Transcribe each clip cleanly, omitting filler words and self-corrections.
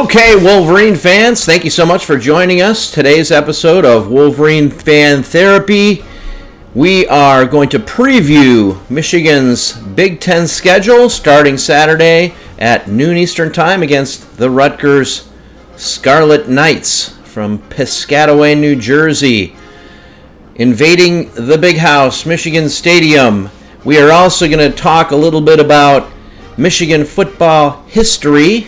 Okay, Wolverine fans, thank you so much for joining us. Today's episode of Wolverine Fan Therapy, we are going to preview Michigan's Big Ten schedule starting Saturday at noon Eastern Time against the Rutgers Scarlet Knights from Piscataway, New Jersey. Invading the Big House, Michigan Stadium. We are also going to talk a little bit about Michigan football history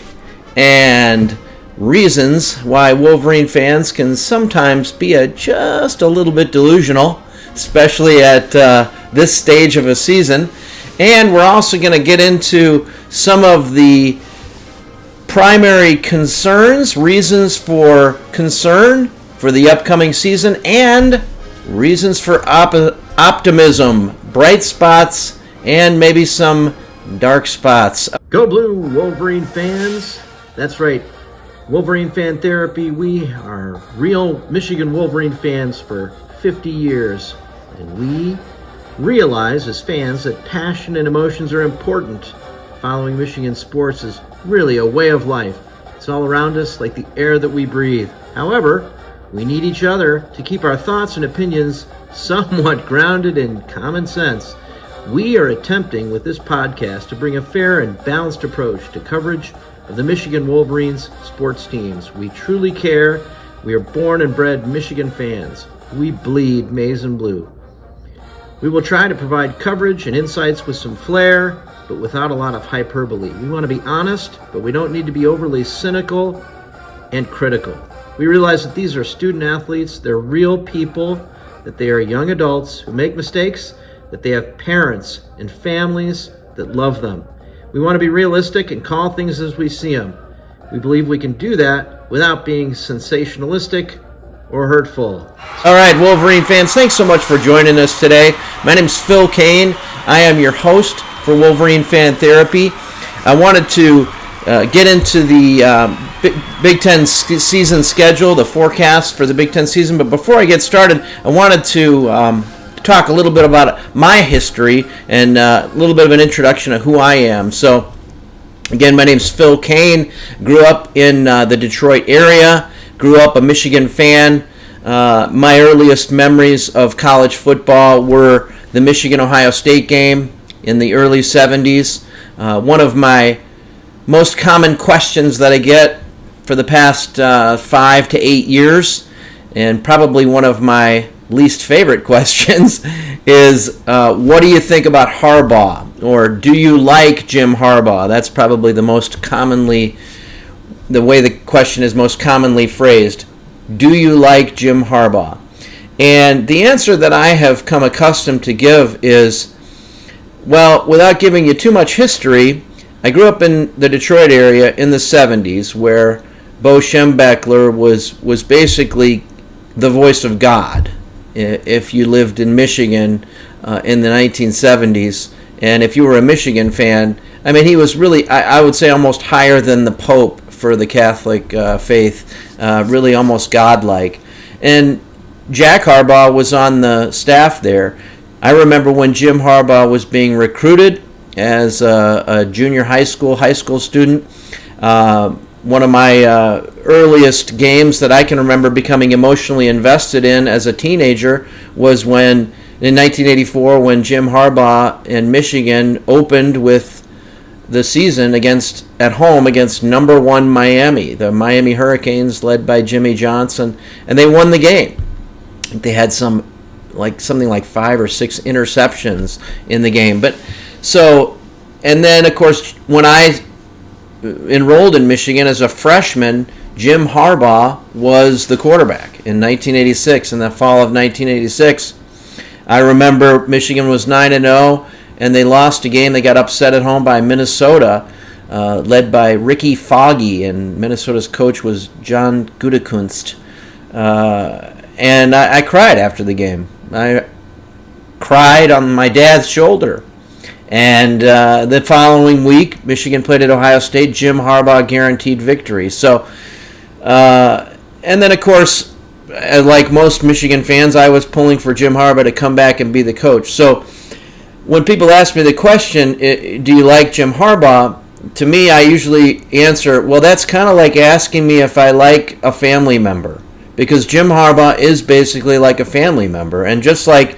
and reasons why Wolverine fans can sometimes be just a little bit delusional, especially at this stage of a season. And we're also going to get into some of the primary concerns, reasons for concern for the upcoming season, and reasons for optimism, bright spots, and maybe some dark spots. Go Blue, Wolverine fans. That's right, Wolverine Fan Therapy. We are real Michigan Wolverine fans for 50 years, and we realize as fans that passion and emotions are important. Following Michigan sports is really a way of life. It's all around us like the air that we breathe. However, we need each other to keep our thoughts and opinions somewhat grounded in common sense. We are attempting with this podcast to bring a fair and balanced approach to coverage of the Michigan Wolverines sports teams. We truly care. We are born and bred Michigan fans. We bleed maize and blue. We will try to provide coverage and insights with some flair, but without a lot of hyperbole. We want to be honest, but we don't need to be overly cynical and critical. We realize that these are student athletes. They're real people, that they are young adults who make mistakes, that they have parents and families that love them. We want to be realistic and call things as we see them. We believe we can do that without being sensationalistic or hurtful. All right, Wolverine fans, thanks so much for joining us today. My name's Phil Kane. I am your host for Wolverine Fan Therapy. I wanted to get into the Big Ten season schedule, the forecast for the Big Ten season. But before I get started, I wanted to talk a little bit about my history and a little bit of an introduction of who I am. So, again, my name's Phil Kane. Grew up in the Detroit area. Grew up a Michigan fan. My earliest memories of college football were the Michigan-Ohio State game in the early 70s. One of my most common questions that I get for the past 5 to 8 years, and probably one of my least favorite questions, is what do you think about Harbaugh? Or do you like Jim Harbaugh? That's probably the way the question is most commonly phrased. Do you like Jim Harbaugh? And the answer that I have come accustomed to give is, well, without giving you too much history, I grew up in the Detroit area in the 70s where Bo Schembechler was basically the voice of God if you lived in Michigan in the 1970s. And if you were a Michigan fan, I mean, he was really, I would say, almost higher than the Pope for the Catholic faith, really almost godlike. And Jack Harbaugh was on the staff there. I remember when Jim Harbaugh was being recruited as a junior high school student. One of my earliest games that I can remember becoming emotionally invested in as a teenager was in 1984 when Jim Harbaugh and Michigan opened with the season at home against number 1 Miami, the Miami Hurricanes led by Jimmy Johnson, and they won the game. I think they had something like 5 or 6 interceptions in the game. And then of course when I enrolled in Michigan as a freshman, Jim Harbaugh was the quarterback in 1986. In the fall of 1986, I remember Michigan was 9-0, and they lost a game. They got upset at home by Minnesota, led by Ricky Foggy, and Minnesota's coach was John Gutekunst. And I cried after the game. I cried on my dad's shoulder. And the following week, Michigan played at Ohio State. Jim Harbaugh guaranteed victory. So, and then, of course, like most Michigan fans, I was pulling for Jim Harbaugh to come back and be the coach. So when people ask me the question, do you like Jim Harbaugh? to me, I usually answer, well, that's kind of like asking me if I like a family member, because Jim Harbaugh is basically like a family member. And just like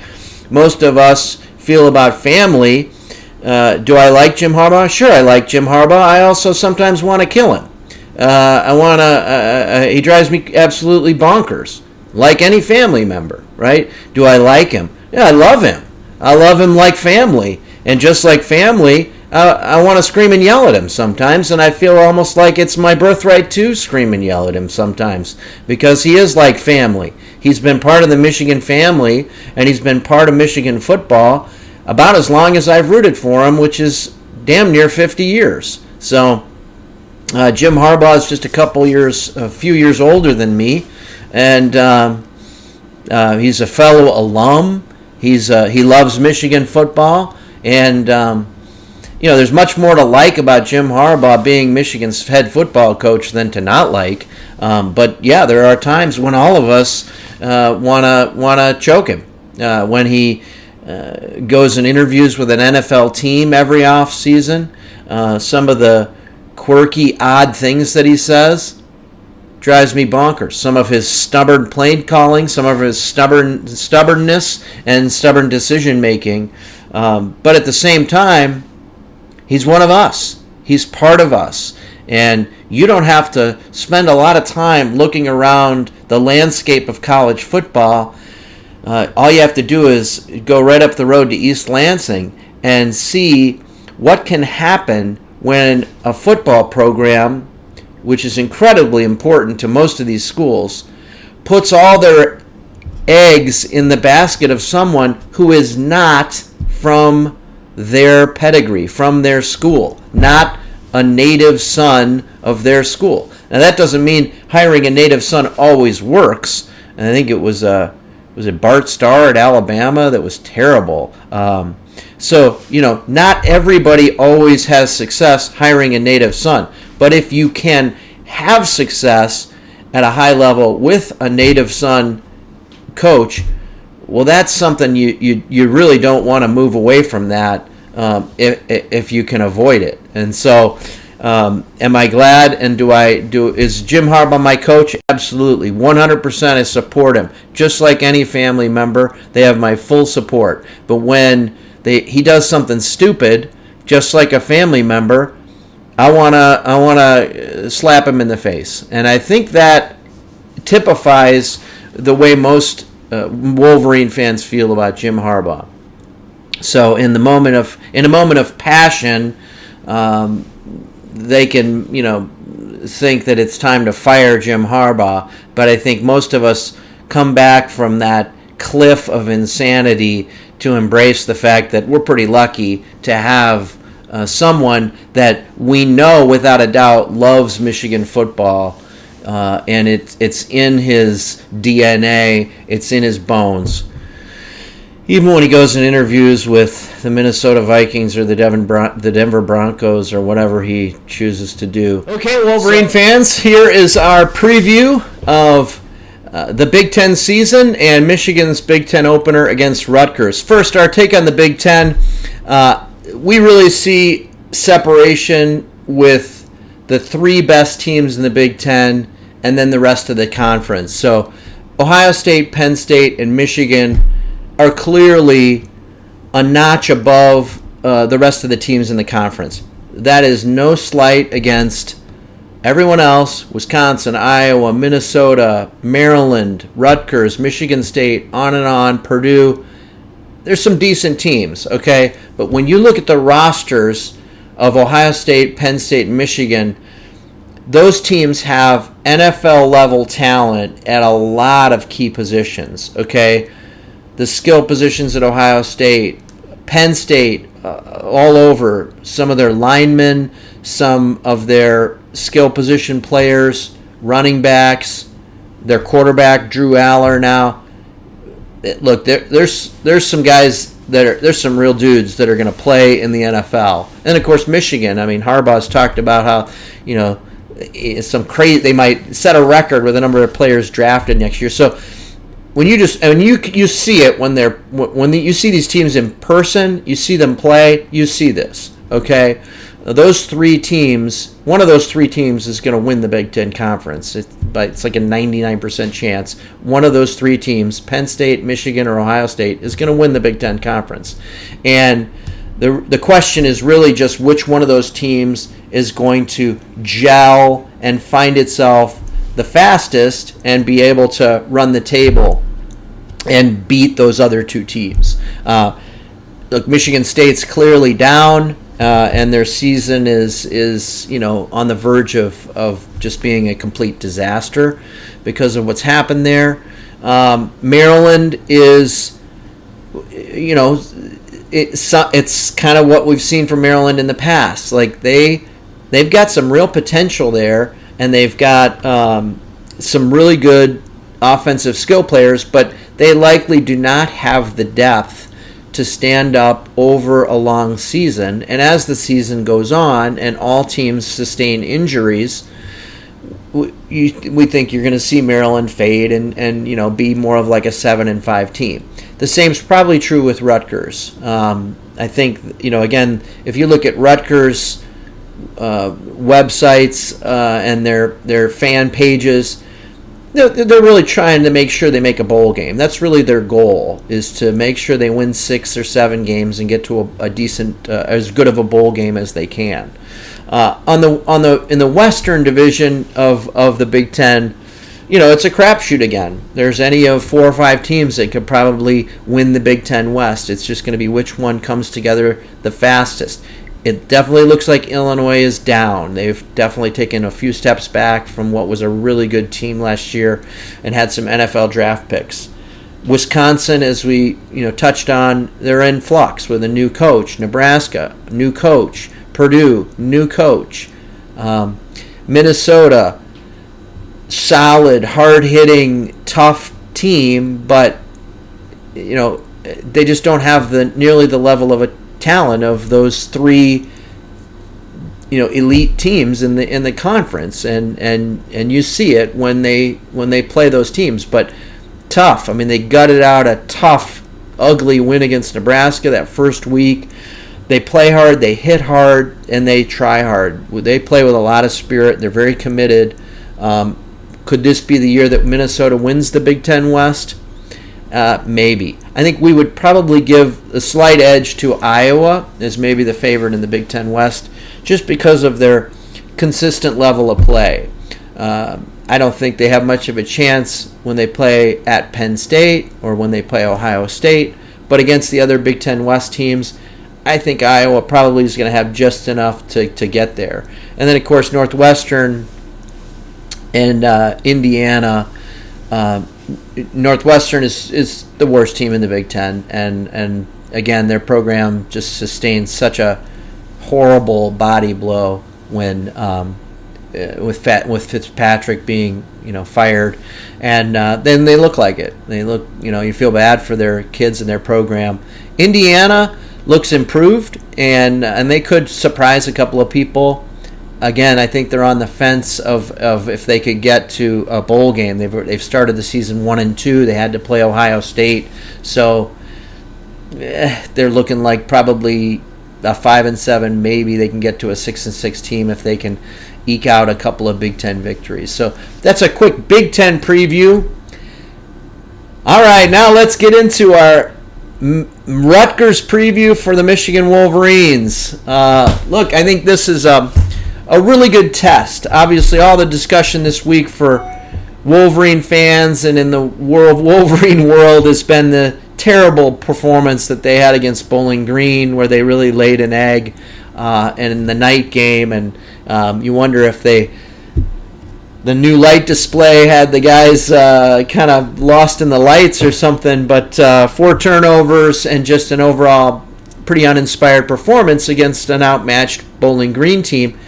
most of us feel about family, do I like Jim Harbaugh? Sure, I like Jim Harbaugh. I also sometimes want to kill him. He drives me absolutely bonkers, like any family member, right? Do I like him? Yeah, I love him. I love him like family. And just like family, I want to scream and yell at him sometimes, and I feel almost like it's my birthright to scream and yell at him sometimes, because he is like family. He's been part of the Michigan family, and he's been part of Michigan football about as long as I've rooted for him, which is damn near 50 years. So Jim Harbaugh is just a few years older than me, and he's a fellow alum. He loves Michigan football, and there's much more to like about Jim Harbaugh being Michigan's head football coach than to not like. But yeah, there are times when all of us wanna choke him when he goes and interviews with an NFL team every off season. Some of the quirky, odd things that he says drives me bonkers. Some of his stubborn play calling, some of his stubbornness and stubborn decision making. But at the same time, he's one of us. He's part of us. And you don't have to spend a lot of time looking around the landscape of college football. All you have to do is go right up the road to East Lansing and see what can happen when a football program, which is incredibly important to most of these schools, puts all their eggs in the basket of someone who is not from their pedigree, from their school, not a native son of their school. Now that doesn't mean hiring a native son always works. And I think it was it Bart Starr at Alabama that was terrible. So not everybody always has success hiring a native son. But if you can have success at a high level with a native son coach, well, that's something you really don't want to move away from that if you can avoid it. And so, am I glad? And is Jim Harbaugh my coach? Absolutely, 100%. I support him, just like any family member. They have my full support. But when he does something stupid, just like a family member, I wanna slap him in the face. And I think that typifies the way most Wolverine fans feel about Jim Harbaugh. So in a moment of passion, they can think that it's time to fire Jim Harbaugh. But I think most of us come back from that cliff of insanity to embrace the fact that we're pretty lucky to have someone that we know without a doubt loves Michigan football. And it's in his DNA, it's in his bones. Even when he goes and interviews with the Minnesota Vikings or the Denver Broncos or whatever he chooses to do. Okay, Wolverine fans, here is our preview of the Big Ten season and Michigan's Big Ten opener against Rutgers. First, our take on the Big Ten. We really see separation with the three best teams in the Big Ten and then the rest of the conference. So Ohio State, Penn State, and Michigan are clearly a notch above the rest of the teams in the conference. That is no slight against everyone else: Wisconsin, Iowa, Minnesota, Maryland, Rutgers, Michigan State, on, Purdue. There's some decent teams, okay? But when you look at the rosters of Ohio State, Penn State, and Michigan, those teams have NFL-level talent at a lot of key positions, okay? The skill positions at Ohio State, Penn State, all over. Some of their linemen, some of their skill position players, running backs, their quarterback, Drew Aller now. Look, there's some guys there's some real dudes that are going to play in the NFL. And, of course, Michigan. I mean, Harbaugh's talked about how, they might set a record with the number of players drafted next year. So when you see it when you see these teams in person, you see them play, you see this, okay? those three teams, one of those three teams is going to win the Big Ten Conference. It's like a 99% chance. One of those three teams, Penn State, Michigan, or Ohio State, is going to win the Big Ten Conference. And the question is really just which one of those teams is going to gel and find itself the fastest and be able to run the table and beat those other two teams. Look, Michigan State's clearly down, and their season is on the verge of just being a complete disaster because of what's happened there. Maryland is, it's kind of what we've seen from Maryland in the past. Like they've got some real potential there, and they've got some really good offensive skill players, but they likely do not have the depth to stand up over a long season. And as the season goes on and all teams sustain injuries, we think you're going to see Maryland fade and be more of like a 7-5 team. The same's probably true with Rutgers. I think, again, if you look at Rutgers websites and their fan pages, they're really trying to make sure they make a bowl game. That's really their goal, is to make sure they win 6 or 7 games and get to a decent, as good of a bowl game as they can. In the Western Division of the Big Ten, it's a crapshoot again. There's any of 4 or 5 teams that could probably win the Big Ten West. It's just going to be which one comes together the fastest. It definitely looks like Illinois is down. They've definitely taken a few steps back from what was a really good team last year and had some NFL draft picks. Wisconsin, as we touched on, they're in flux with a new coach. Nebraska, new coach. Purdue, new coach. Minnesota, solid, hard-hitting, tough team, but they just don't have nearly the level of a talent of those 3 elite teams in the conference, and you see it when they play those teams. But tough. I mean, they gutted out a tough, ugly win against Nebraska that first week. They play hard, they hit hard, and they try hard. They play with a lot of spirit. They're very committed. Could this be the year that Minnesota wins the Big Ten West? Maybe. I think we would probably give a slight edge to Iowa as maybe the favorite in the Big Ten West, just because of their consistent level of play. I don't think they have much of a chance when they play at Penn State or when they play Ohio State, but against the other Big Ten West teams, I think Iowa probably is going to have just enough to get there. And then, of course, Northwestern and Indiana. Northwestern is the worst team in the Big Ten, and again, their program just sustained such a horrible body blow when with Fitzpatrick being fired, and then they look like it. They look, you feel bad for their kids and their program. Indiana looks improved, and they could surprise a couple of people. Again, I think they're on the fence of if they could get to a bowl game. They've started the season 1-2. They had to play Ohio State, so they're looking like probably a 5-7. Maybe they can get to a 6-6 team if they can eke out a couple of Big Ten victories. So that's a quick Big Ten preview. All right, now let's get into our Rutgers preview for the Michigan Wolverines. Look, I think this is a really good test. Obviously, all the discussion this week for Wolverine fans and in the Wolverine world has been the terrible performance that they had against Bowling Green, where they really laid an egg in the night game, and you wonder if the new light display had the guys kind of lost in the lights or something. But 4 turnovers and just an overall pretty uninspired performance against an outmatched Bowling Green team.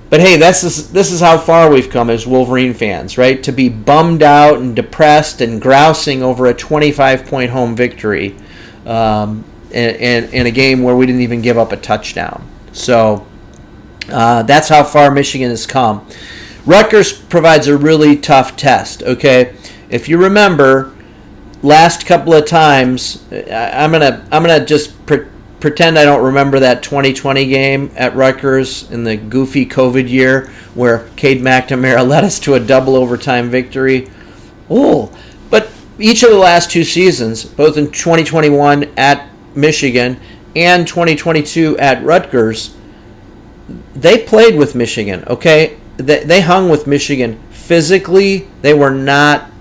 But hey, this is how far we've come as Wolverine fans, right? To be bummed out and depressed and grousing over a 25-point home victory in a game where we didn't even give up a touchdown. So that's how far Michigan has come. Rutgers provides a really tough test, okay? If you remember, last couple of times, I'm gonna just pretend I don't remember that 2020 game at Rutgers in the goofy COVID year where Cade McNamara led us to a double overtime victory. Oh, but each of the last 2 seasons, both in 2021 at Michigan and 2022 at Rutgers, they played with Michigan, okay? They hung with Michigan physically. They were not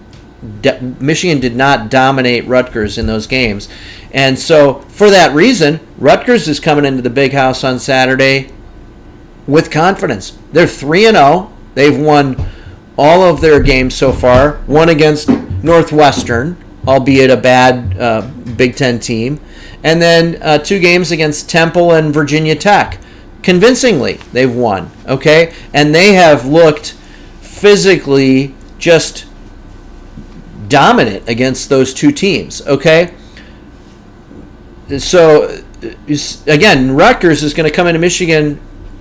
Michigan did not dominate Rutgers in those games. And so for that reason, Rutgers is coming into the Big House on Saturday with confidence. They're 3-0. They've won all of their games so far. One against Northwestern, albeit a bad Big Ten team. And then 2 games against Temple and Virginia Tech. Convincingly, they've won, okay? And they have looked physically just dominant against those 2 teams, okay? So, again, Rutgers is going to come into Michigan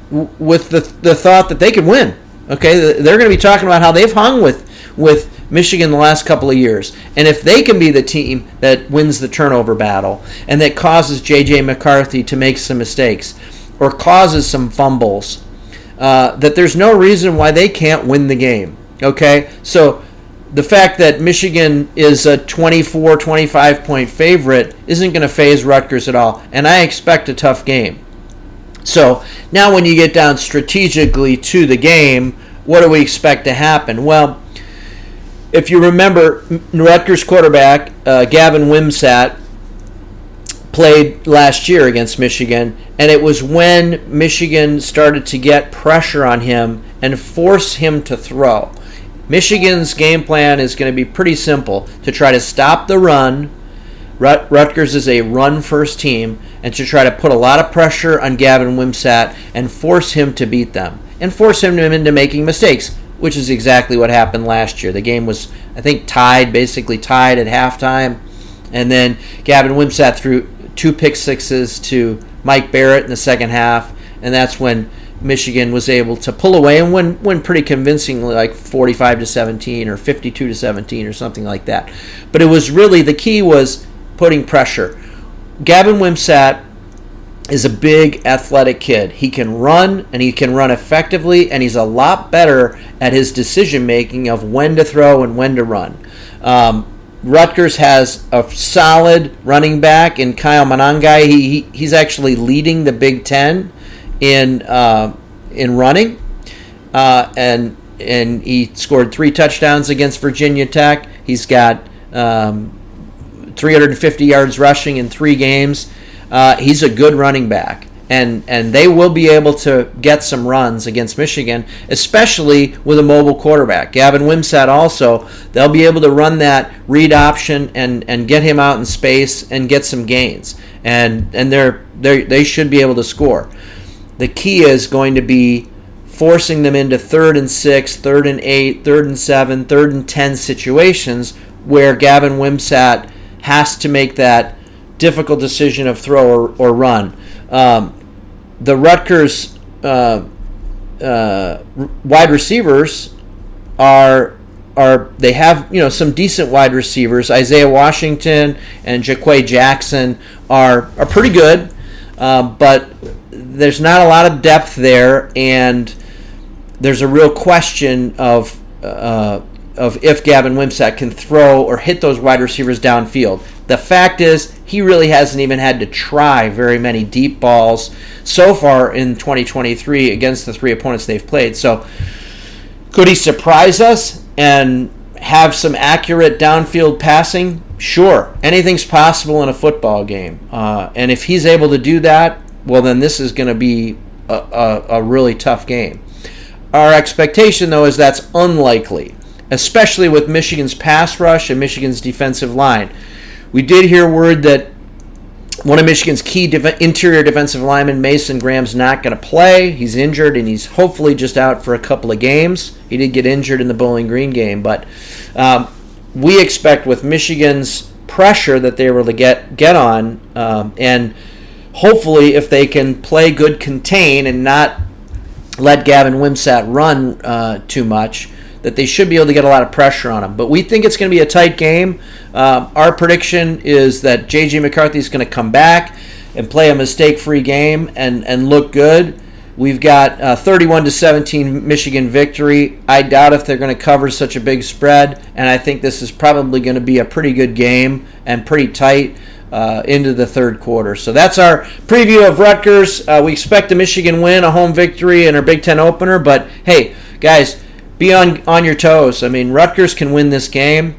with the thought that they could win, okay? They're going to be talking about how they've hung with Michigan the last couple of years. And if they can be the team that wins the turnover battle and that causes J.J. McCarthy to make some mistakes or causes some fumbles, that there's no reason why they can't win the game, okay? So the fact that Michigan is a 24, 25-point favorite isn't going to faze Rutgers at all, and I expect a tough game. So now when you get down strategically to the game, what do we expect to happen? Well, if you remember, Rutgers quarterback Gavin Wimsatt played last year against Michigan, and it was when Michigan started to get pressure on him and force him to throw. Michigan's game plan is going to be pretty simple, to try to stop the run. Rutgers is a run-first team, and to try to put a lot of pressure on Gavin Wimsatt and force him to beat them, and force him into making mistakes, which is exactly what happened last year. The game was, I think, basically tied at halftime, and then Gavin Wimsatt threw 2 pick sixes to Mike Barrett in the second half, and that's when Michigan was able to pull away and win pretty convincingly, like 45-17 or 52-17 or something like that. But it was really, the key was putting pressure. Gavin Wimsatt is a big athletic kid. He can run, and he can run effectively, and he's a lot better at his decision making of when to throw and when to run. Rutgers has a solid running back in Kyle Monangai. He's actually leading the Big Ten in running, and he scored 3 touchdowns against Virginia Tech. He's got 350 yards rushing in 3 games. He's a good running back, and they will be able to get some runs against Michigan, especially with a mobile quarterback. Gavin Wimsatt also, they'll be able to run that read option and get him out in space and get some gains, and they should be able to score. The key is going to be forcing them into 3rd and 6, 3rd and 8, 3rd and 7, 3rd and 10 situations where Gavin Wimsatt has to make that difficult decision of throw or run. The Rutgers wide receivers they have some decent wide receivers. Isaiah Washington and Jaquay Jackson are pretty good, but there's not a lot of depth there, and there's a real question of if Gavin Wimsatt can throw or hit those wide receivers downfield. The fact is, he really hasn't even had to try very many deep balls so far in 2023 against the 3 opponents they've played. So could he surprise us and have some accurate downfield passing? Sure. Anything's possible in a football game. And if he's able to do that, well, then this is going to be a really tough game. Our expectation, though, is that's unlikely, especially with Michigan's pass rush and Michigan's defensive line. We did hear word that one of Michigan's key interior defensive linemen, Mason Graham's not going to play. He's injured, and he's hopefully just out for a couple of games. He did get injured in the Bowling Green game, but we expect with Michigan's pressure that they were to get on, and hopefully if they can play good contain and not let Gavin Wimsatt run too much, that they should be able to get a lot of pressure on him. But we think it's going to be a tight game. Our prediction is that J.J. McCarthy is going to come back. and play a mistake-free game and look good. We've got 31-17 Michigan victory. I doubt if they're going to cover such a big spread, and I think this is probably going to be a pretty good game and pretty tight into the third quarter. So that's our preview of Rutgers. We expect a Michigan win, a home victory, and our Big Ten opener. But hey, guys, be on your toes. I mean, Rutgers can win this game.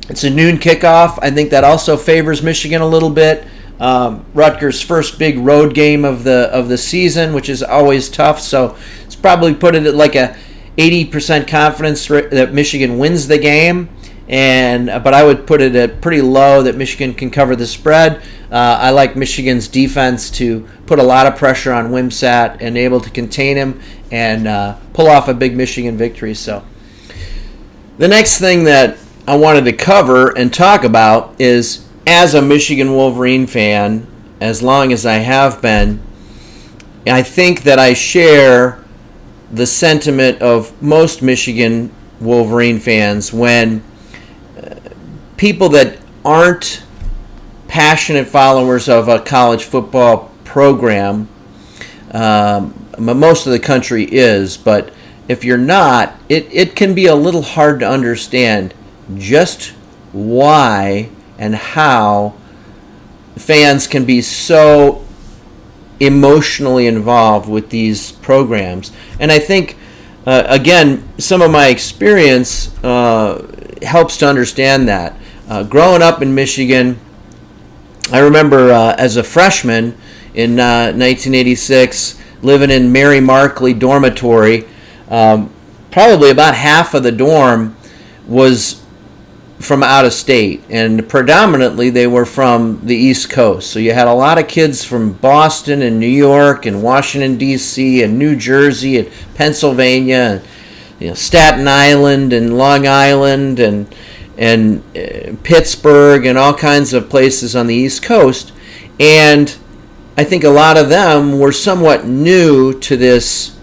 It's a noon kickoff. I think that also favors Michigan a little bit. Rutgers' first big road game of the season, which is always tough. So it's probably put it at like a 80% confidence that Michigan wins the game. But I would put it at pretty low that Michigan can cover the spread. I like Michigan's defense to put a lot of pressure on Wimsatt and able to contain him and pull off a big Michigan victory. So the next thing that I wanted to cover and talk about is, as a Michigan Wolverine fan, as long as I have been, I think that I share the sentiment of most Michigan Wolverine fans when people that aren't passionate followers of a college football program, most of the country is, but if you're not, it can be a little hard to understand just why and how fans can be so emotionally involved with these programs. And I think, again, some of my experience helps to understand that. Growing up in Michigan, I remember as a freshman in 1986, living in Mary Markley dormitory, probably about half of the dorm was from out of state, and predominantly they were from the East Coast. So you had a lot of kids from Boston and New York and Washington, D.C. and New Jersey and Pennsylvania and Staten Island and Long Island and Pittsburgh and all kinds of places on the East Coast. And I think a lot of them were somewhat new to this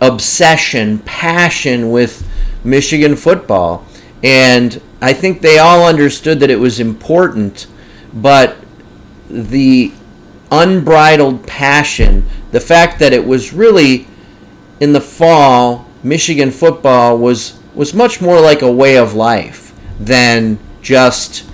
obsession, passion with Michigan football. And I think they all understood that it was important, but the unbridled passion, the fact that it was really in the fall, Michigan football was much more like a way of life than just,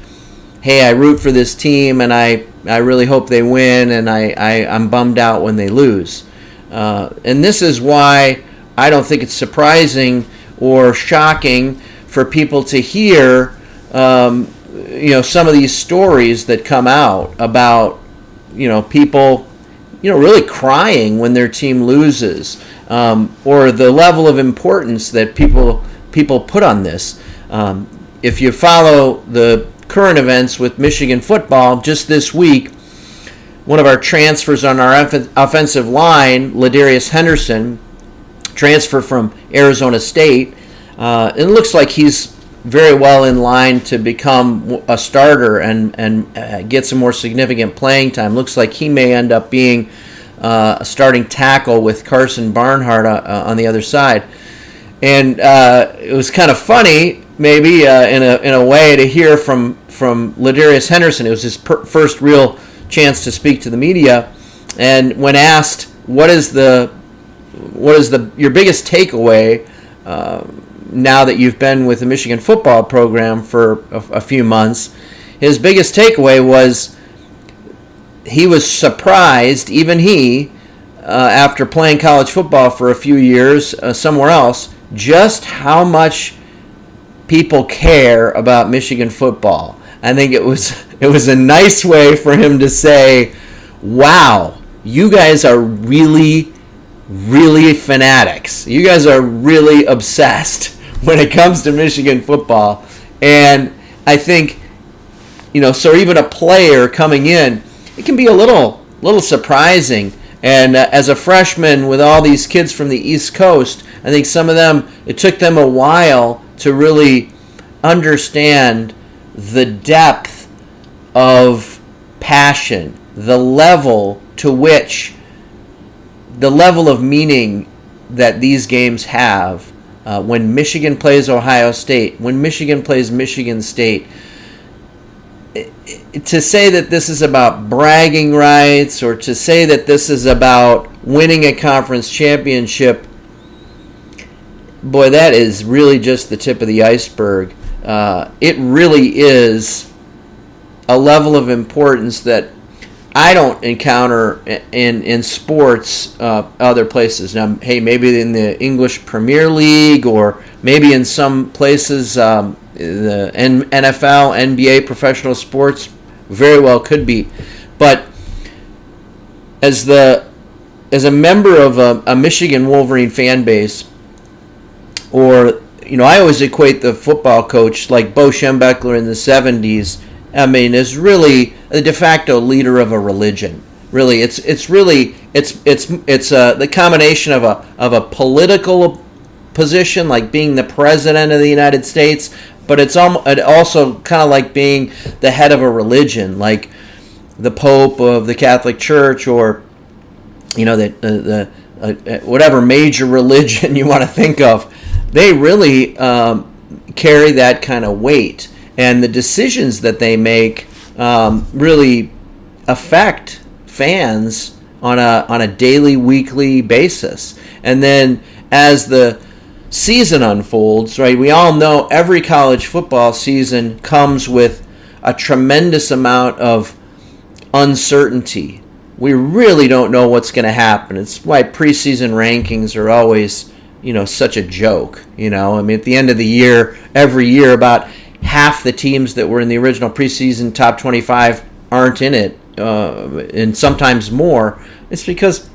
hey, I root for this team and I really hope they win and I'm bummed out when they lose. And this is why I don't think it's surprising or shocking for people to hear, some of these stories that come out about, people, really crying when their team loses, or the level of importance that people put on this. If you follow the current events with Michigan football, just this week, one of our transfers on our offensive line, Ladarius Henderson, transfer from Arizona State. It looks like he's very well in line to become a starter and get some more significant playing time. Looks like he may end up being a starting tackle with Carson Barnhart on the other side. And it was kind of funny, maybe in a way, to hear from Ladarius Henderson. It was his first real chance to speak to the media, and when asked what is your biggest takeaway now that you've been with the Michigan football program for a few months, his biggest takeaway was he was surprised, even he, after playing college football for a few years somewhere else, just how much people care about Michigan football. I think it was a nice way for him to say, wow, you guys are really, really fanatics. You guys are really obsessed when it comes to Michigan football. And I think, so even a player coming in, it can be a little surprising. And as a freshman with all these kids from the East Coast, I think some of them, it took them a while to really understand the depth of passion, the level of meaning that these games have. When Michigan plays Ohio State, when Michigan plays Michigan State, to say that this is about bragging rights or to say that this is about winning a conference championship, boy, that is really just the tip of the iceberg. It really is a level of importance that I don't encounter in sports other places. Now, hey, maybe in the English Premier League or maybe in some places, the NFL, NBA, professional sports, very well could be. But as a member of a Michigan Wolverine fan base, or, I always equate the football coach like Bo Schembechler in the 70s, is really a de facto leader of a religion. Really, it's the combination of a political position, like being the president of the United States, but it also kind of like being the head of a religion, like the Pope of the Catholic Church, or the whatever major religion you want to think of. They really carry that kind of weight. And the decisions that they make really affect fans on a daily, weekly basis. And then as the season unfolds, right, we all know every college football season comes with a tremendous amount of uncertainty. We really don't know what's going to happen. It's why preseason rankings are always, such a joke. At the end of the year, every year, about half the teams that were in the original preseason top 25 aren't in it, and sometimes more. It's because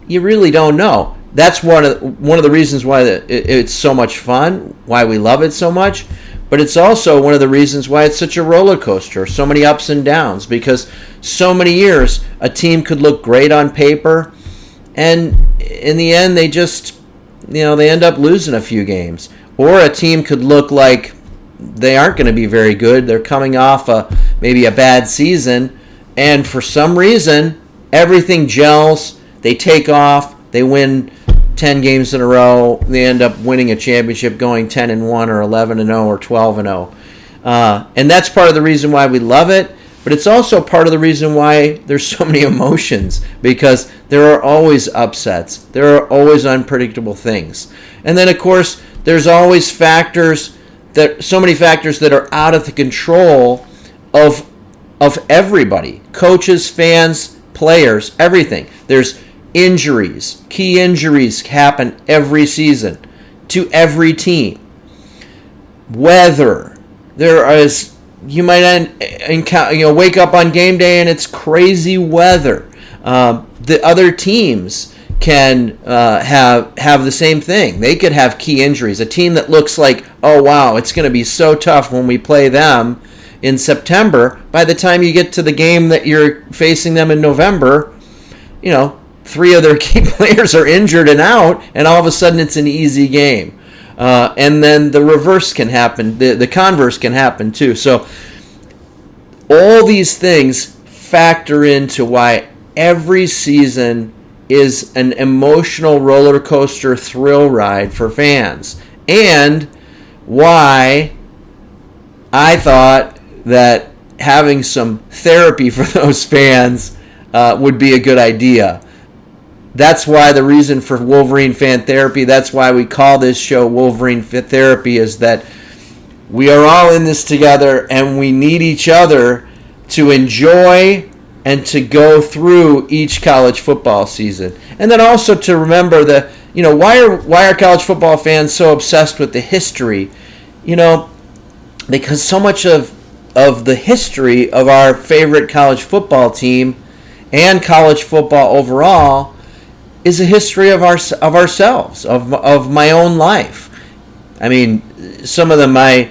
you really don't know. That's one of the reasons why it's so much fun, why we love it so much. But it's also one of the reasons why it's such a roller coaster, so many ups and downs, because so many years a team could look great on paper, and in the end they just, they end up losing a few games. Or a team could look like they aren't going to be very good. They're coming off maybe a bad season, and for some reason, everything gels. They take off. They win 10 games in a row. They end up winning a championship, going 10-1 or 11-0 or 12-0. And that's part of the reason why we love it, but it's also part of the reason why there's so many emotions, because there are always upsets. There are always unpredictable things. And then, of course, there's always so many factors that are out of the control of everybody. Coaches, fans, players, everything. There's injuries. Key injuries happen every season to every team. Weather. You might wake up on game day and it's crazy weather. The other teams can have the same thing. They could have key injuries. A team that looks like, oh wow, it's going to be so tough when we play them in September. By the time you get to the game that you're facing them in November, 3 of their key players are injured and out, and all of a sudden it's an easy game. And then the reverse can happen. The converse can happen too. So all these things factor into why every season is an emotional roller coaster thrill ride for fans, and why I thought that having some therapy for those fans would be a good idea. That's why the reason for Wolverine Fan Therapy, that's why we call this show Wolverine Therapy, is that we are all in this together and we need each other to enjoy and to go through each college football season. And then also to remember why are college football fans so obsessed with the history? Because so much of the history of our favorite college football team and college football overall is a history of ourselves, of my own life. Some of my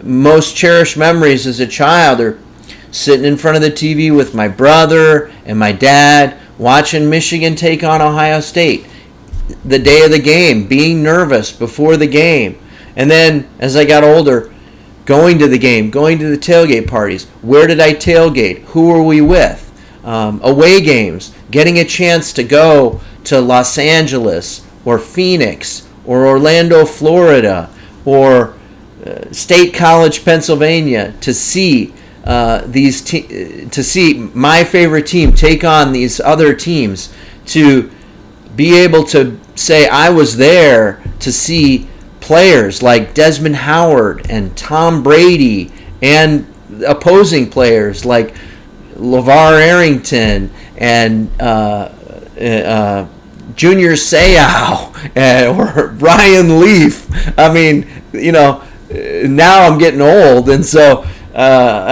most cherished memories as a child are sitting in front of the TV with my brother and my dad, watching Michigan take on Ohio State. The day of the game, being nervous before the game. And then, as I got older, going to the game, going to the tailgate parties. Where did I tailgate? Who were we with? Away games, getting a chance to go to Los Angeles or Phoenix or Orlando, Florida, or State College, Pennsylvania, to see to see my favorite team take on these other teams, to be able to say I was there to see players like Desmond Howard and Tom Brady, and opposing players like LeVar Arrington and Junior Seau or Ryan Leaf. I mean, now I'm getting old, and so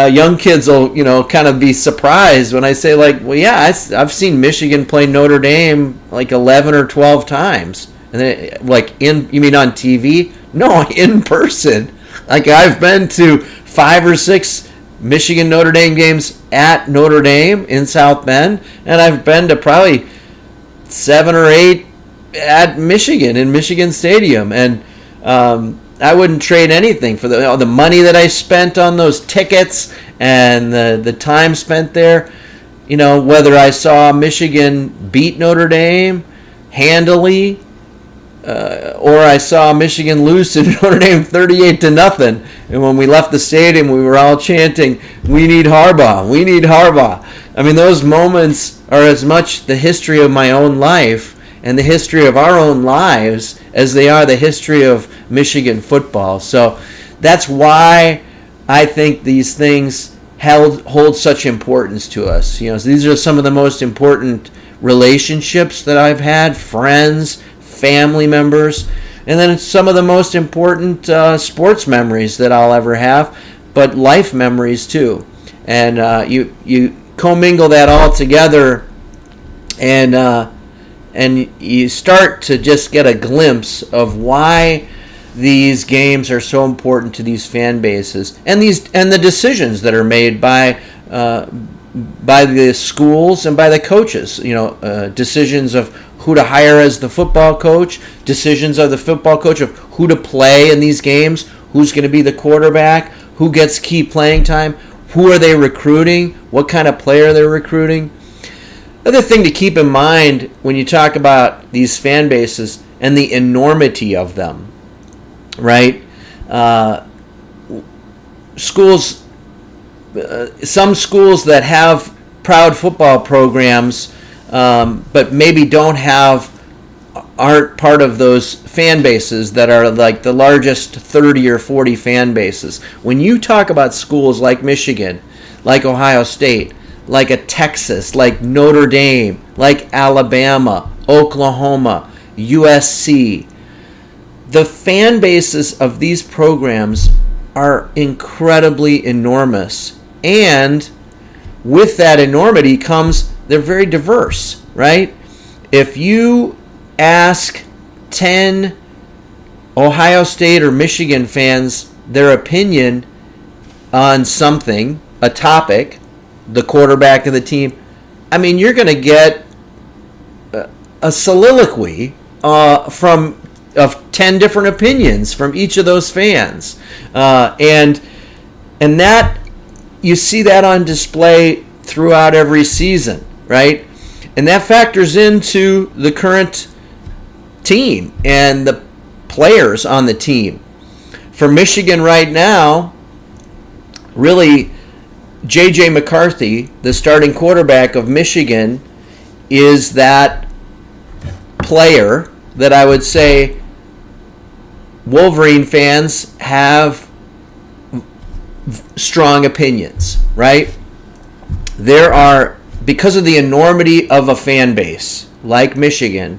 young kids will, kind of be surprised when I say, like, well, yeah, I've seen Michigan play Notre Dame like 11 or 12 times. And then, like, you mean on TV? No, in person. Like, I've been to 5 or 6 Michigan Notre Dame games at Notre Dame in South Bend, and I've been to probably 7 or 8 at Michigan in Michigan Stadium, and I wouldn't trade anything for the money that I spent on those tickets and the time spent there. Whether I saw Michigan beat Notre Dame handily, or I saw Michigan lose to Notre Dame 38-0, and when we left the stadium, we were all chanting, "We need Harbaugh! We need Harbaugh!" I mean, those moments are as much the history of my own life and the history of our own lives as they are the history of Michigan football. So that's why I think these things hold such importance to us. These are some of the most important relationships that I've had, friends, family members, and then it's some of the most important sports memories that I'll ever have, but life memories too. And you commingle that all together, and you start to just get a glimpse of why these games are so important to these fan bases, and the decisions that are made by the schools and by the coaches. Decisions of who to hire as the football coach, decisions of the football coach of who to play in these games, who's going to be the quarterback, who gets key playing time, who are they recruiting, what kind of player they're recruiting. Another thing to keep in mind when you talk about these fan bases and the enormity of them, right? Schools, some schools that have proud football programs, but maybe aren't part of those fan bases that are like the largest 30 or 40 fan bases. When you talk about schools like Michigan, like Ohio State, like a Texas, like Notre Dame, like Alabama, Oklahoma, USC, the fan bases of these programs are incredibly enormous. And with that enormity comes, they're very diverse, right? If you ask 10 Ohio State or Michigan fans their opinion on something, a topic, the quarterback of the team, I mean, you're going to get a soliloquy of 10 different opinions from each of those fans. And that, you see that on display throughout every season, right? And that factors into the current team and the players on the team. For Michigan right now, really, J.J. McCarthy, the starting quarterback of Michigan, is that player that I would say Wolverine fans have strong opinions, right? There are, because of the enormity of a fan base like Michigan,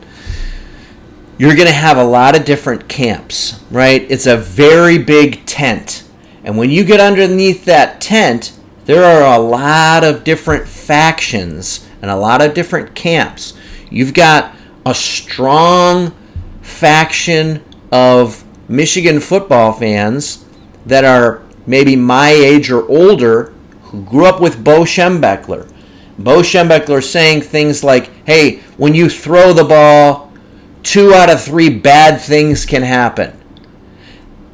you're going to have a lot of different camps, right? It's a very big tent. And when you get underneath that tent, there are a lot of different factions and a lot of different camps. You've got a strong faction of Michigan football fans that are maybe my age or older, who grew up with Bo Schembechler. Bo Schembechler saying things like, hey, when you throw the ball, 2 out of 3 bad things can happen.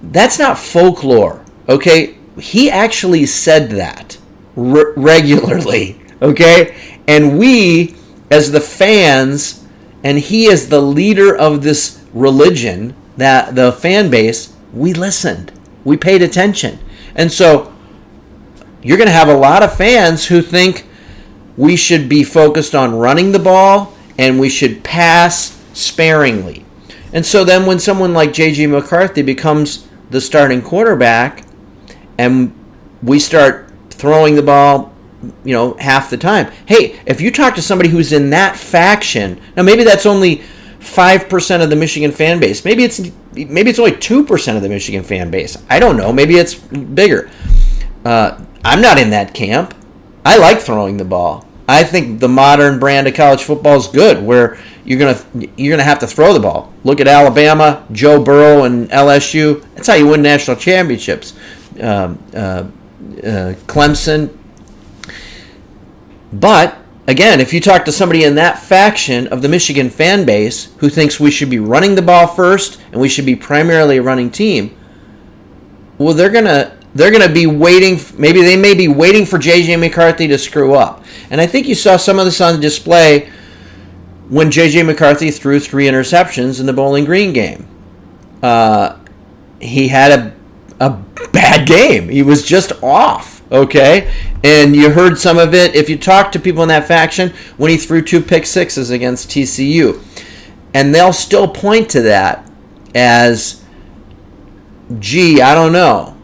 That's not folklore, okay? He actually said that regularly, okay? And we, as the fans, and he as the leader of this religion, that the fan base, we listened. We paid attention. And so you're going to have a lot of fans who think we should be focused on running the ball and we should pass sparingly. And so then when someone like J.J. McCarthy becomes the starting quarterback and we start throwing the ball, half the time. Hey, if you talk to somebody who's in that faction, now maybe that's only 5% of the Michigan fan base. Maybe it's only 2% of the Michigan fan base. I don't know. Maybe it's bigger. I'm not in that camp. I like throwing the ball. I think the modern brand of college football is good, where you're gonna have to throw the ball. Look at Alabama, Joe Burrow, and LSU. That's how you win national championships. Clemson. But again, if you talk to somebody in that faction of the Michigan fan base who thinks we should be running the ball first and we should be primarily a running team, well, they're gonna be waiting. Maybe they may be waiting for J.J. McCarthy to screw up. And I think you saw some of this on display when J.J. McCarthy threw 3 interceptions in the Bowling Green game. He had a bad game. He was just off, okay? And you heard some of it if you talk to people in that faction when he threw 2 pick sixes against TCU. And they'll still point to that as, gee, I don't know.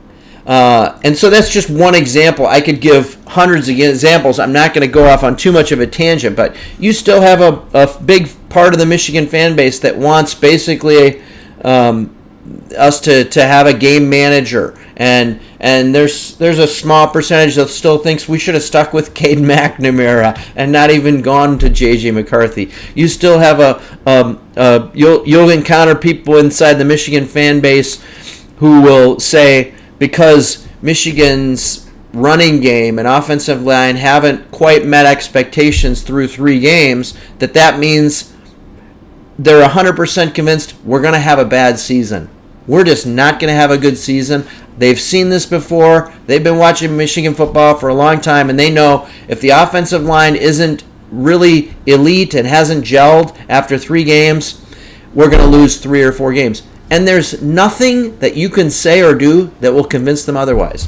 And so that's just one example. I could give hundreds of examples. I'm not going to go off on too much of a tangent, but you still have a big part of the Michigan fan base that wants basically us to have a game manager, and there's a small percentage that still thinks we should have stuck with Cade McNamara and not even gone to J.J. McCarthy. You still have you'll encounter people inside the Michigan fan base who will say, because Michigan's running game and offensive line haven't quite met expectations through 3 games, that means they're 100% convinced we're going to have a bad season. We're just not going to have a good season. They've seen this before. They've been watching Michigan football for a long time, and they know if the offensive line isn't really elite and hasn't gelled after 3 games, we're going to lose 3 or 4 games. And there's nothing that you can say or do that will convince them otherwise.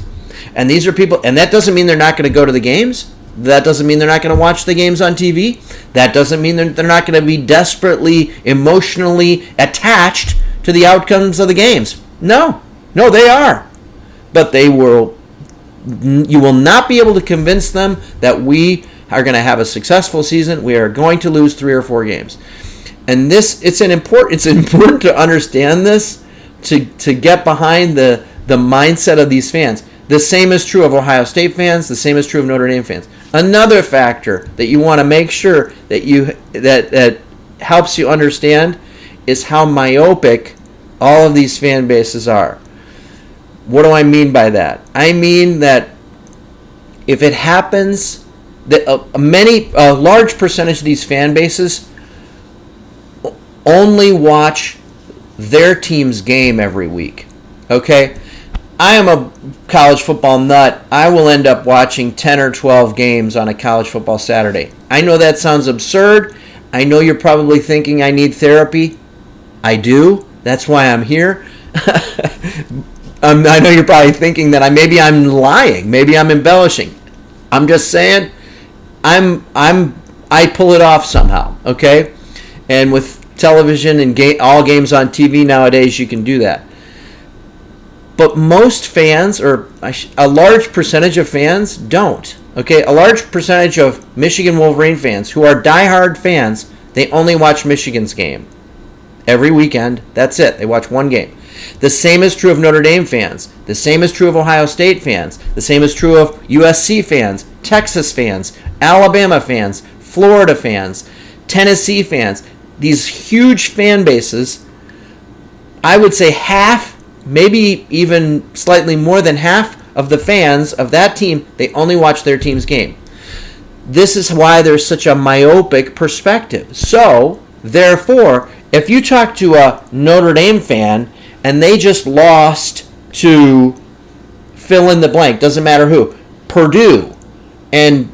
And these are people, and that doesn't mean they're not going to go to the games. That doesn't mean they're not going to watch the games on TV. That doesn't mean they're not going to be desperately, emotionally attached to the outcomes of the games. No, they are. But you will not be able to convince them that we are going to have a successful season. We are going to lose 3 or 4 games. And it's important to understand this, to get behind the mindset of these fans. The same is true of Ohio State fans. The same is true of Notre Dame fans. Another factor that you want to make sure that helps you understand is how myopic all of these fan bases are. What do I mean by that? I mean that if it happens, that a large percentage of these fan bases only watch their team's game every week. Okay? I am a college football nut. I will end up watching 10 or 12 games on a college football Saturday. I know that sounds absurd. I know you're probably thinking I need therapy. I do. That's why I'm here. I know you're probably thinking that maybe I'm lying. Maybe I'm embellishing. I'm just saying I pull it off somehow, okay? And with television and all games on TV nowadays, you can do that. But most fans, or a large percentage of fans, don't. Okay, a large percentage of Michigan Wolverine fans who are diehard fans, they only watch Michigan's game every weekend. That's it. They watch one game. The same is true of Notre Dame fans. The same is true of Ohio State fans. The same is true of USC fans, Texas fans, Alabama fans, Florida fans, Tennessee fans. These huge fan bases, I would say half, maybe even slightly more than half of the fans of that team, they only watch their team's game. This is why there's such a myopic perspective. So, therefore, if you talk to a Notre Dame fan and they just lost to fill in the blank, doesn't matter who, Purdue, and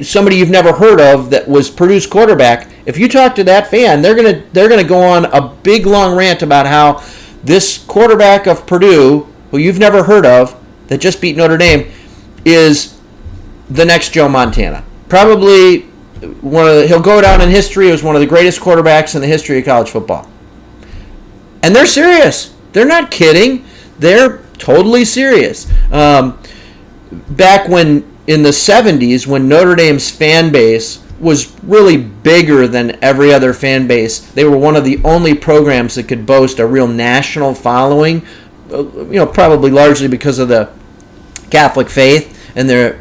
somebody you've never heard of that was Purdue's quarterback, if you talk to that fan, they're gonna go on a big long rant about how this quarterback of Purdue, who you've never heard of, that just beat Notre Dame is the next Joe Montana. Probably he'll go down in history as one of the greatest quarterbacks in the history of college football. And they're serious. They're not kidding. They're totally serious. Back when in the 70s, when Notre Dame's fan base was really bigger than every other fan base, they were one of the only programs that could boast a real national following, probably largely because of the Catholic faith and their,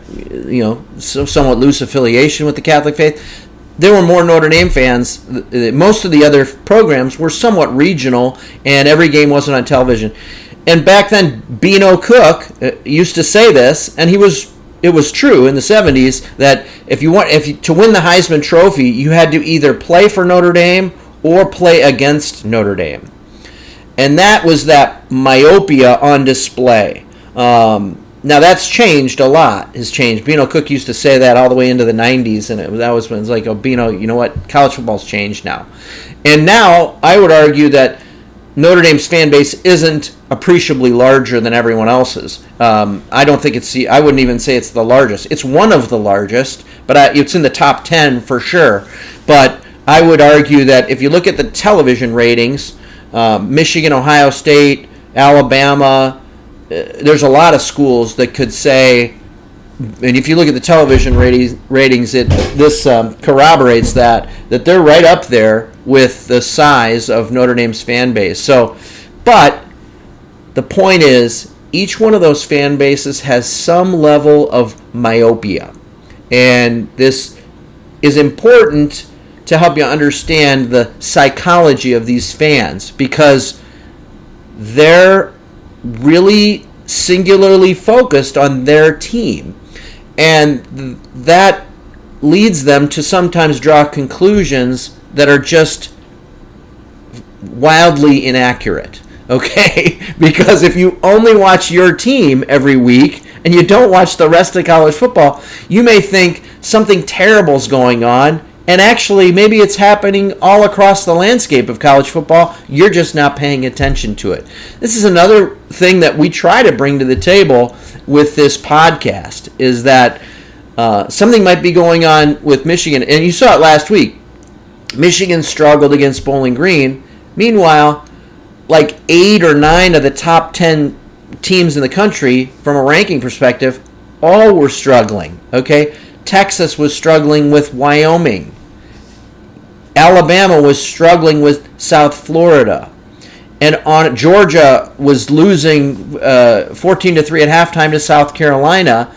somewhat loose affiliation with the Catholic faith. There were more Notre Dame fans. Most of the other programs were somewhat regional, and every game wasn't on television. And back then, Beano Cook used to say this, and it was true in the 70s, that to win the Heisman Trophy, you had to either play for Notre Dame or play against Notre Dame. And that was that myopia on display. Now that's changed a lot. Has changed. Beano Cook used to say that all the way into the 90s, and that was when it was like, oh, Beano, you know what? College football's changed now. And now I would argue that Notre Dame's fan base isn't appreciably larger than everyone else's. I don't think I wouldn't even say it's the largest. It's one of the largest, but it's in the top 10 for sure. But I would argue that if you look at the television ratings, Michigan, Ohio State, Alabama, there's a lot of schools that could say, and if you look at the television ratings, this corroborates that they're right up there with the size of Notre Dame's fan base. So, but the point is, each one of those fan bases has some level of myopia, and this is important to help you understand the psychology of these fans, because they're really singularly focused on their team, and that leads them to sometimes draw conclusions that are just wildly inaccurate, okay? Because if you only watch your team every week and you don't watch the rest of college football, you may think something terrible is going on, and actually maybe it's happening all across the landscape of college football. You're just not paying attention to it. This is another thing that we try to bring to the table with this podcast, is that something might be going on with Michigan. And you saw it last week. Michigan struggled against Bowling Green. Meanwhile, like 8 or 9 of the top 10 teams in the country, from a ranking perspective, all were struggling, okay? Texas was struggling with Wyoming. Alabama was struggling with South Florida. And Georgia was losing 14-3 at halftime to South Carolina.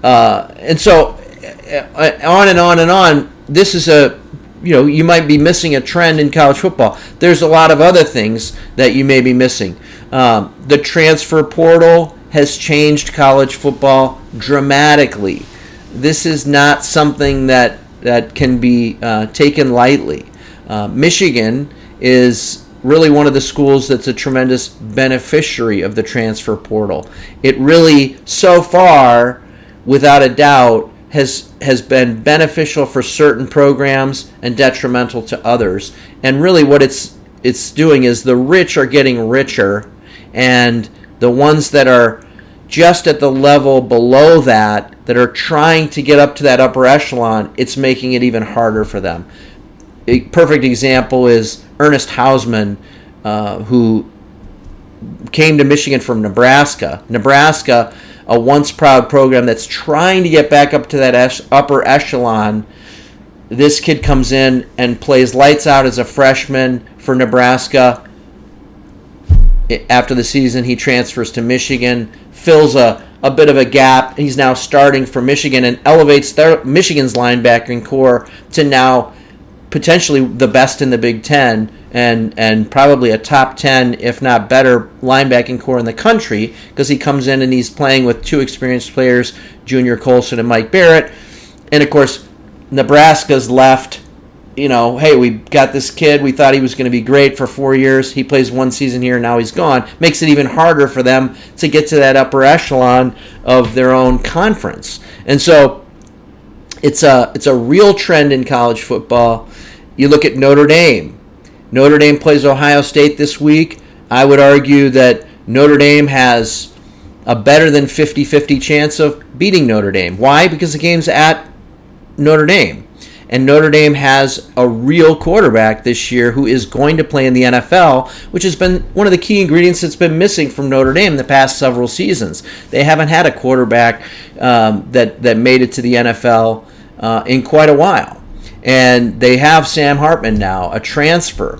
And so on and on and on. This is you might be missing a trend in college football. There's a lot of other things that you may be missing. The transfer portal has changed college football dramatically. This is not something that can be taken lightly. Michigan is really one of the schools that's a tremendous beneficiary of the transfer portal. It really, so far, without a doubt, has been beneficial for certain programs and detrimental to others. And really what it's doing is the rich are getting richer, and the ones that are just at the level below that are trying to get up to that upper echelon, it's making it even harder for them. A perfect example is Ernest Hausman, who came to Michigan from Nebraska. Nebraska, a once proud program that's trying to get back up to that upper echelon. This kid comes in and plays lights out as a freshman for Nebraska. After the season, he transfers to Michigan, fills a bit of a gap. He's now starting for Michigan and elevates Michigan's linebacking core to now potentially the best in the Big Ten, and probably a top 10, if not better, linebacking core in the country, because he comes in and he's playing with 2 experienced players, Junior Colson and Mike Barrett. And of course, Nebraska's left, hey, we got this kid, we thought he was going to be great for 4 years, he plays 1 season here, now he's gone. Makes it even harder for them to get to that upper echelon of their own conference. And so it's a real trend in college football. You look at Notre Dame. Notre Dame plays Ohio State this week. I would argue that Notre Dame has a better than 50-50 chance of beating Notre Dame. Why? Because the game's at Notre Dame. And Notre Dame has a real quarterback this year who is going to play in the NFL, which has been one of the key ingredients that's been missing from Notre Dame the past several seasons. They haven't had a quarterback that made it to the NFL in quite a while. And they have Sam Hartman now, a transfer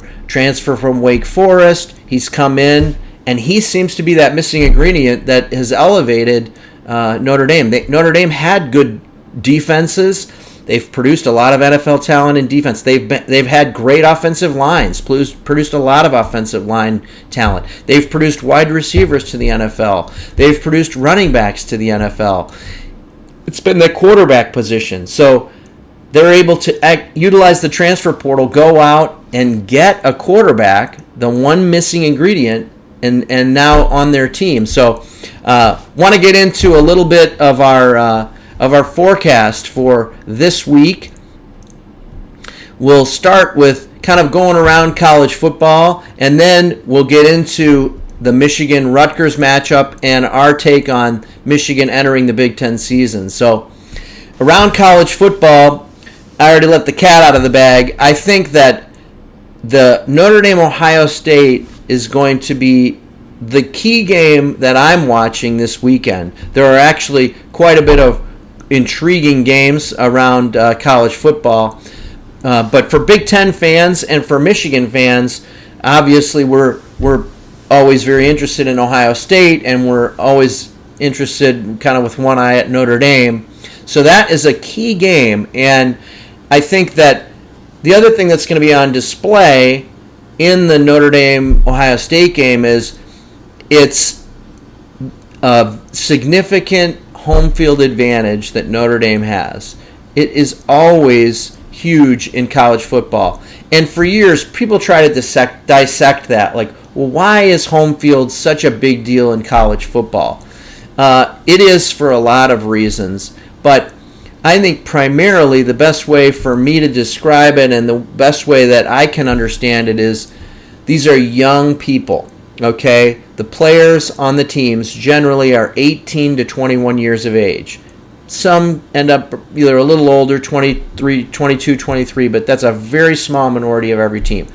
from Wake Forest. He's come in, and he seems to be that missing ingredient that has elevated Notre Dame. Notre Dame had good defenses. They've produced a lot of NFL talent in defense. They've had great offensive lines, produced a lot of offensive line talent. They've produced wide receivers to the NFL. They've produced running backs to the NFL. It's been the quarterback position. So they're able to utilize the transfer portal, go out and get a quarterback, the one missing ingredient, and now on their team. So want to get into a little bit of our forecast for this week. We'll start with kind of going around college football, and then we'll get into the Michigan-Rutgers matchup and our take on Michigan entering the Big Ten season. So around college football, I already let the cat out of the bag. I think that the Notre Dame-Ohio State is going to be the key game that I'm watching this weekend. There are actually quite a bit of intriguing games around college football, but for Big Ten fans and for Michigan fans, obviously we're always very interested in Ohio State, and we're always interested kind of with one eye at Notre Dame. So that is a key game, and I think that the other thing that's going to be on display in the Notre Dame-Ohio State game is it's a significant home field advantage that Notre Dame has. It is always huge in college football. And for years, people try to dissect that. Like, well, why is home field such a big deal in college football? It is for a lot of reasons. But I think primarily the best way for me to describe it and the best way that I can understand it is these are young people. Okay, the players on the teams generally are 18 to 21 years of age. Some end up either a little older, 23, 22, 23, but that's a very small minority of every team.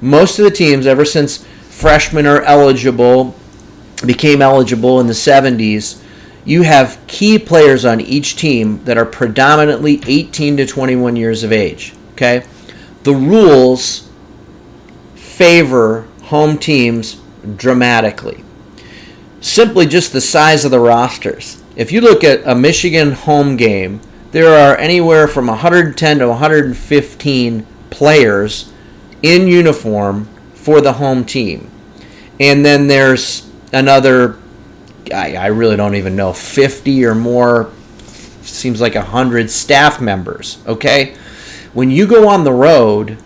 Most of the teams, ever since freshmen became eligible in the 70s, you have key players on each team that are predominantly 18 to 21 years of age. Okay, the rules favor home teams dramatically. Simply just the size of the rosters. If you look at a Michigan home game, there are anywhere from 110 to 115 players in uniform for the home team. And then there's another, I really don't even know, 50 or more, seems like 100 staff members, okay? When you go on the road,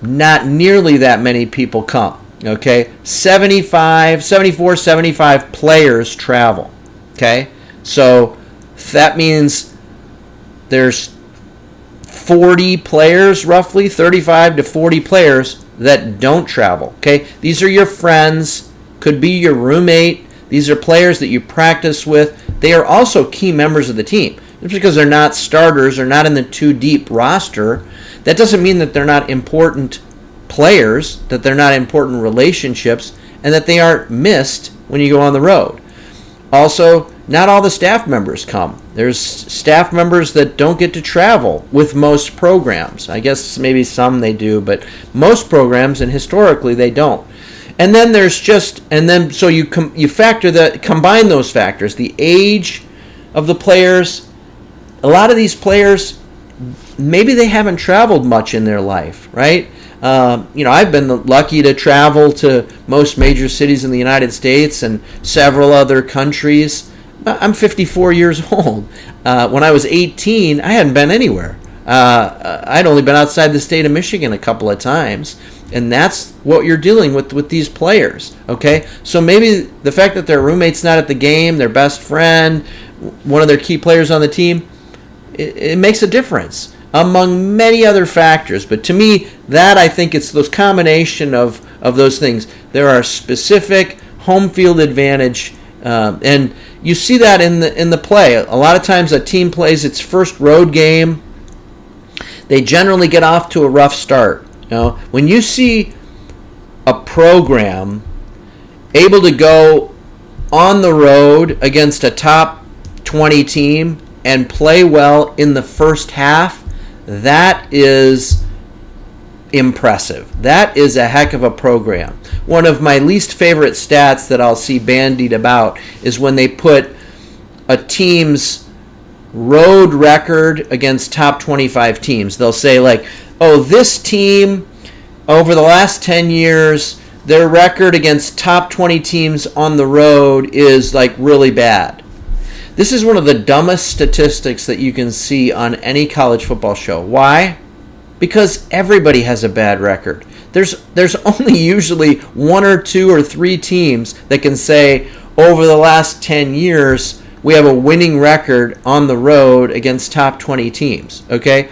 not nearly that many people come. Okay, 74, 75 players travel. Okay, so that means there's 40 players, roughly 35 to 40 players that don't travel. Okay, these are your friends, could be your roommate. These are players that you practice with. They are also key members of the team. Just because they're not starters or not in the too deep roster, that doesn't mean that they're not important players, that they're not important relationships, and that they aren't missed when you go on the road. Also, not all the staff members come. There's staff members that don't get to travel with most programs. I guess maybe some they do, but most programs, and historically, they don't. And then so you factor that, combine those factors, the age of the players. A lot of these players, maybe they haven't traveled much in their life, right? I've been lucky to travel to most major cities in the United States and several other countries. I'm 54 years old. When I was 18, I hadn't been anywhere. I'd only been outside the state of Michigan a couple of times. And that's what you're dealing with these players, okay? So maybe the fact that their roommate's not at the game, their best friend, one of their key players on the team, it makes a difference among many other factors. But to me, that I think it's those combination of those things. There are specific home field advantage And you see that in the play. A lot of times a team plays its first road game. They generally get off to a rough start. When you see a program able to go on the road against a top 20 team and play well in the first half, that is impressive. That is a heck of a program. One of my least favorite stats that I'll see bandied about is when they put a team's road record against top 25 teams. They'll say this team over the last 10 years, their record against top 20 teams on the road is really bad. This is one of the dumbest statistics that you can see on any college football show. Why? Because everybody has a bad record. There's only usually one or two or three teams that can say over the last 10 years we have a winning record on the road against top 20 teams. Okay?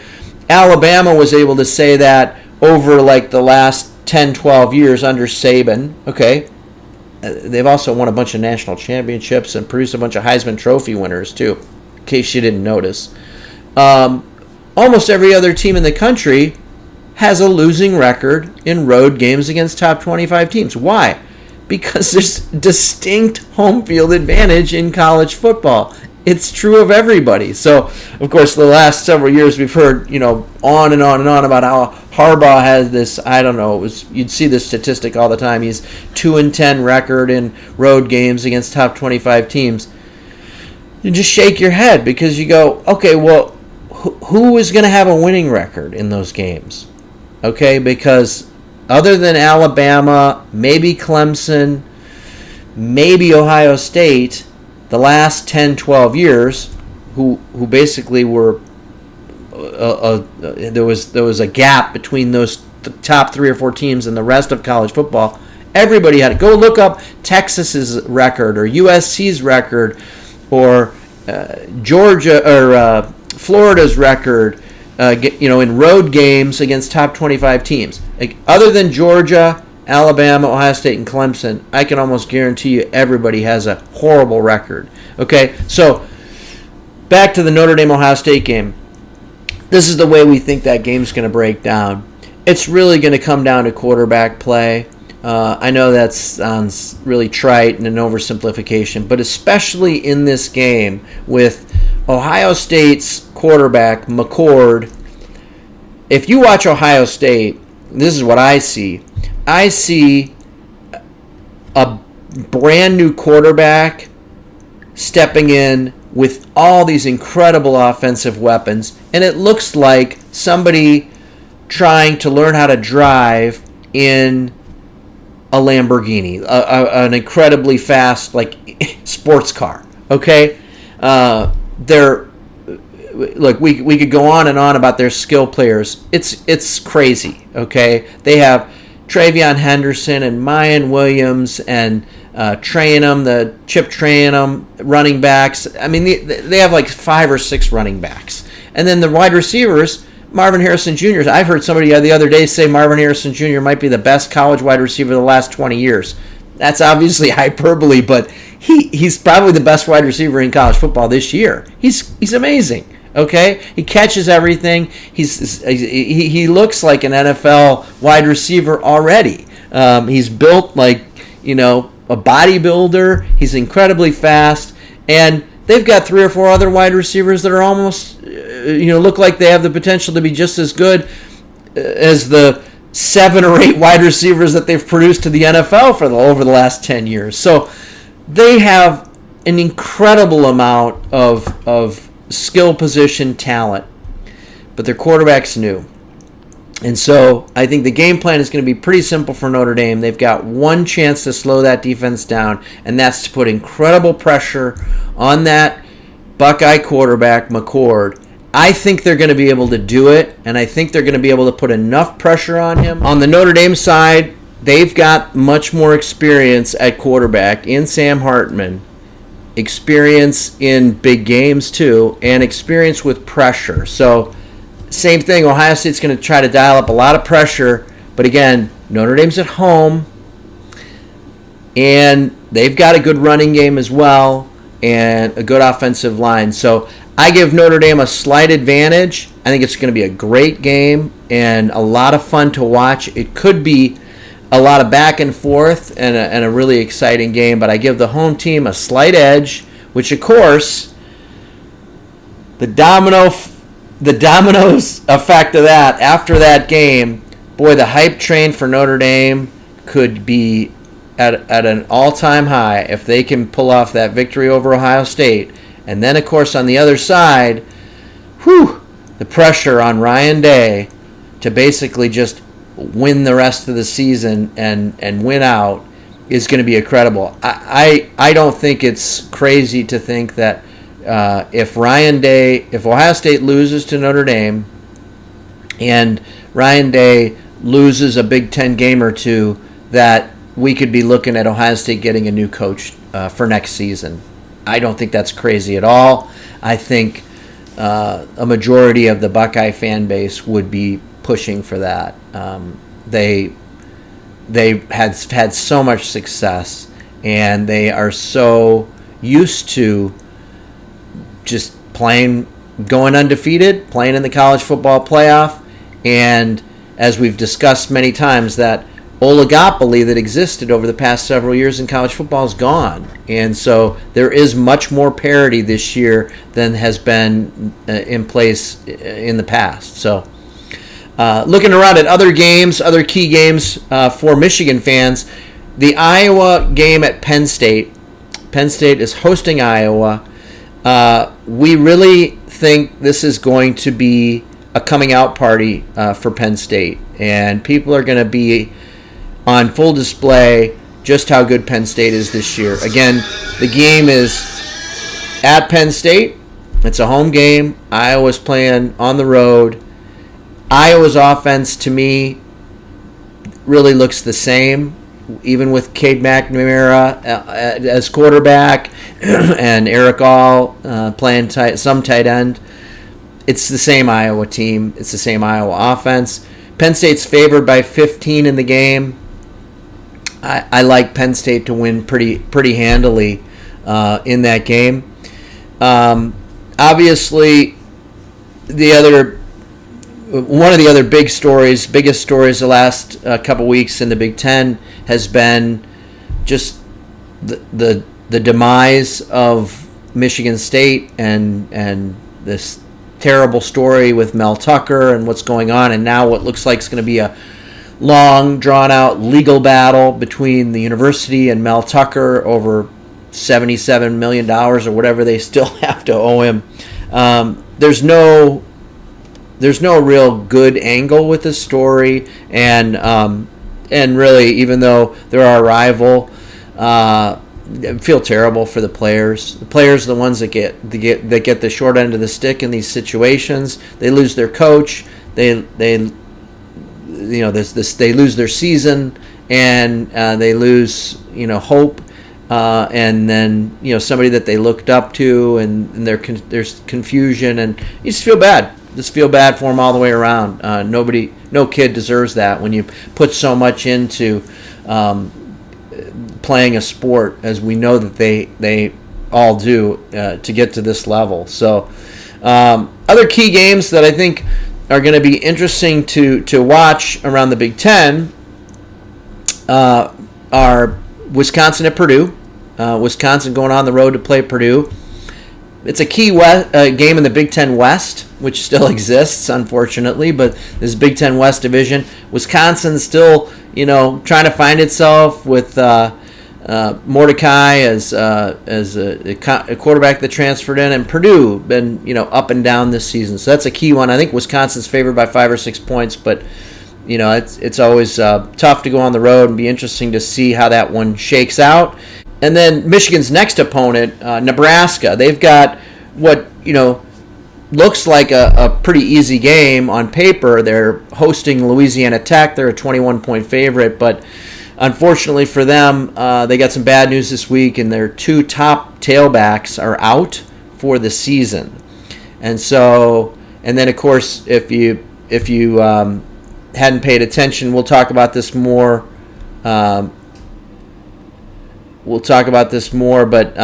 Alabama was able to say that over the last 10, 12 years under Saban. Okay? They've also won a bunch of national championships and produced a bunch of Heisman Trophy winners too, in case you didn't notice. Almost every other team in the country has a losing record in road games against top 25 teams. Why? Because there's distinct home field advantage in college football. It's true of everybody. So, of course, the last several years we've heard, on and on and on about how Harbaugh has this, you'd see this statistic all the time. He's 2-10 record in road games against top 25 teams. You just shake your head because you go, okay, well, who is going to have a winning record in those games? Okay, because other than Alabama, maybe Clemson, maybe Ohio State, the last 10, 12 years, who basically were there was a gap between the top 3 or 4 teams and the rest of college football. Everybody had it. Go look up Texas's record or USC's record or Georgia or Florida's record. In road games against top 25 teams. Other than Georgia, Alabama, Ohio State, and Clemson, I can almost guarantee you everybody has a horrible record. Okay, so back to the Notre Dame-Ohio State game. This is the way we think that game's going to break down. It's really going to come down to quarterback play. I know that sounds really trite and an oversimplification, but especially in this game with Ohio State's quarterback, McCord. If you watch Ohio State, this is what I see. I see a brand new quarterback stepping in with all these incredible offensive weapons, and it looks like somebody trying to learn how to drive in a Lamborghini, an incredibly fast sports car. Okay, we could go on and on about their skill players. It's crazy. Okay, they have Travion Henderson and Mayan Williams and Chip Trayanum running backs. I mean, they have 5 or 6 running backs, and then the wide receivers. Marvin Harrison Jr. I've heard somebody the other day say Marvin Harrison Jr. might be the best college wide receiver of the last 20 years. That's obviously hyperbole, but he's probably the best wide receiver in college football this year. He's amazing. Okay, he catches everything. He looks like an NFL wide receiver already. He's built like a bodybuilder. He's incredibly fast, and they've got 3 or 4 other wide receivers that are almost look like they have the potential to be just as good as the 7 or 8 wide receivers that they've produced to the NFL over the last 10 years. So they have an incredible amount of skill position talent, but their quarterback's new. And so I think the game plan is going to be pretty simple for Notre Dame. They've got one chance to slow that defense down, and that's to put incredible pressure on that Buckeye quarterback, McCord. I think they're going to be able to do it, and I think they're going to be able to put enough pressure on him. On the Notre Dame side, they've got much more experience at quarterback in Sam Hartman, experience in big games too, and experience with pressure. So same thing, Ohio State's going to try to dial up a lot of pressure, but again, Notre Dame's at home, and they've got a good running game as well and a good offensive line. So I give Notre Dame a slight advantage. I think it's going to be a great game and a lot of fun to watch. It could be a lot of back and forth and a really exciting game, but I give the home team a slight edge, which of course the dominoes effect of that after that game, boy, the hype train for Notre Dame could be at an all-time high if they can pull off that victory over Ohio State. And then, of course, on the other side, the pressure on Ryan Day to basically just win the rest of the season and win out is going to be incredible. I don't think it's crazy to think that if Ohio State loses to Notre Dame and Ryan Day loses a Big Ten game or two, that we could be looking at Ohio State getting a new coach for next season. I don't think that's crazy at all. I think a majority of the Buckeye fan base would be pushing for that. They had so much success, and they are so used to just going undefeated, playing in the college football playoff, and as we've discussed many times, that oligopoly that existed over the past several years in college football is gone. And so there is much more parity this year than has been in place in the past. So looking around at other games, other key games for Michigan fans, the Iowa game at Penn State. Penn State is hosting Iowa. We really think this is going to be a coming out party for Penn State. And people are going to be on full display just how good Penn State is this year. Again, the game is at Penn State. It's a home game. Iowa's playing on the road. Iowa's offense, to me, really looks the same, even with Cade McNamara as quarterback and Eric All playing some tight end. It's the same Iowa team. It's the same Iowa offense. Penn State's favored by 15 in the game. I like Penn State to win pretty handily in that game. Obviously, one of the other biggest stories the last couple weeks in the Big Ten has been just the demise of Michigan State and this terrible story with Mel Tucker and what's going on, and now what looks like is going to be a long, drawn-out legal battle between the university and Mel Tucker over $77 million or whatever they still have to owe him. There's no real good angle with this story, and really, even though they're our rival, I feel terrible for the players. The players are the ones that get the short end of the stick in these situations. They lose their coach. They lose their season, and they lose hope, and then somebody that they looked up to, and there's confusion, and you just feel bad. Just feel bad for them all the way around. No kid deserves that when you put so much into playing a sport, as we know that they all do, to get to this level. So other key games that I think are going to be interesting to watch around the Big Ten are Wisconsin at Purdue. Wisconsin going on the road to play Purdue. It's a key game in the Big Ten West, which still exists, unfortunately, but this Big Ten West division. Wisconsin's still, trying to find itself with Mordecai as a quarterback that transferred in, and Purdue been, up and down this season. So that's a key one. I think Wisconsin's favored by 5 or 6 points, but it's always tough to go on the road, and be interesting to see how that one shakes out. And then Michigan's next opponent, Nebraska. They've got what looks like a pretty easy game on paper. They're hosting Louisiana Tech. They're a 21-point favorite, but unfortunately for them, they got some bad news this week, and their 2 top tailbacks are out for the season. And then of course, if you hadn't paid attention, we'll talk about this more we'll talk about this more, but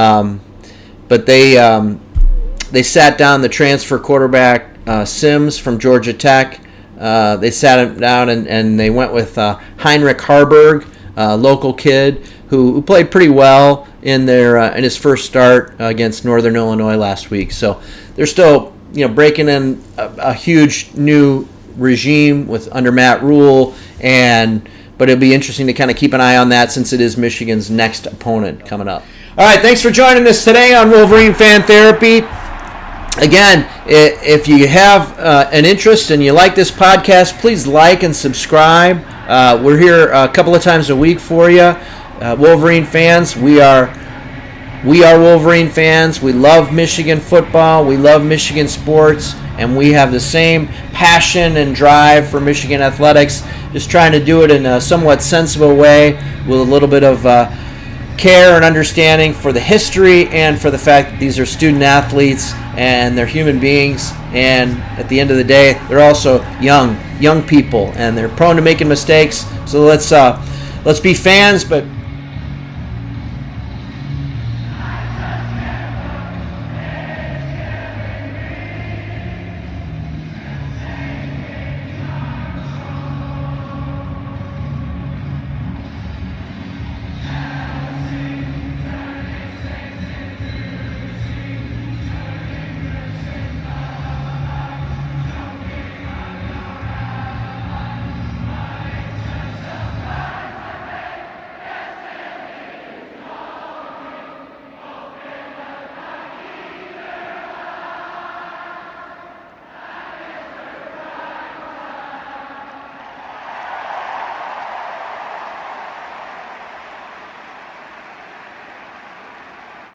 they sat down the transfer quarterback Sims from Georgia Tech. They sat him down and they went with Heinrich Harburg, a local kid who played pretty well in his first start against Northern Illinois last week. So they're still breaking in a huge new regime under Matt Rule, but it'll be interesting to kind of keep an eye on that since it is Michigan's next opponent coming up. All right, thanks for joining us today on Wolverine Fan Therapy. Again, if you have an interest and you like this podcast, please like and subscribe. We're here a couple of times a week for you. Wolverine fans, we are Wolverine fans. We love Michigan football. We love Michigan sports. And we have the same passion and drive for Michigan athletics, just trying to do it in a somewhat sensible way with a little bit of care and understanding for the history and for the fact that these are student athletes and they're human beings. And at the end of the day, they're also young people, and they're prone to making mistakes. So let's be fans, but